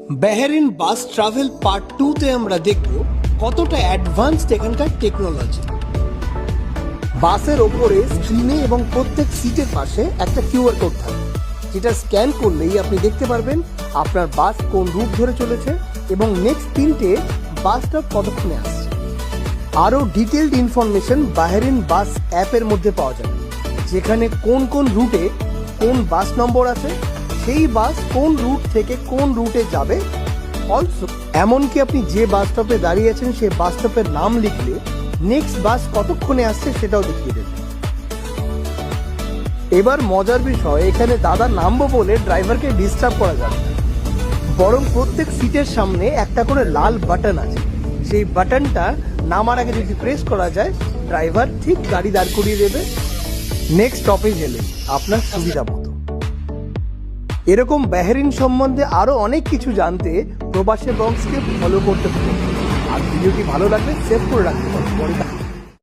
বাহরেইন bus travel part 2 তে আমরা দেখব কতটা অ্যাডভান্সড এখানকার টেকনোলজি। বাসের ওপরে স্ক্রিনে এবং প্রত্যেক সিটের পাশে একটা কিউআর কোড থাকে, যেটা স্ক্যান করলেই আপনি দেখতে পারবেন আপনার বাস কোন রুট ধরে চলেছে এবং নেক্সট 3টে বাস স্টপ কতক্ষণে আসছে। আরও ডিটেলড ইনফরমেশন বাহরেইন বাস অ্যাপের মধ্যে পাওয়া যাবে, যেখানে কোন কোন রুটে কোন বাস নম্বর আছে, সেই বাস কোন রুট থেকে কোন রুটে যাবে। অলসো এমনকি আপনি যে বাস স্টপে দাঁড়িয়ে আছেন সেই বাস স্টপের নাম লিখলে নেক্সট বাস কতক্ষণে আসছে সেটাও দেখিয়ে দেবে। এবার মজার বিষয়, এখানে দাদা নামবো বলে ড্রাইভারকে ডিস্টার্ব করা যাবে না, বরং প্রত্যেক সিটের সামনে একটা করে লাল বাটন আছে। সেই বাটনটা নামার আগে যদি প্রেস করা যায়, ড্রাইভার ঠিক গাড়ি দাঁড় করিয়ে দেবে নেক্সট স্টপেজ এলে আপনার সুবিধা মতো। এরকম বাহরেইন সম্বন্ধে আরো অনেক কিছু জানতে প্রবাসী বক্সকে ফলো করতে পারেন। আর ভিডিওটি ভালো লাগলে সেভ করে রাখতে পারেন।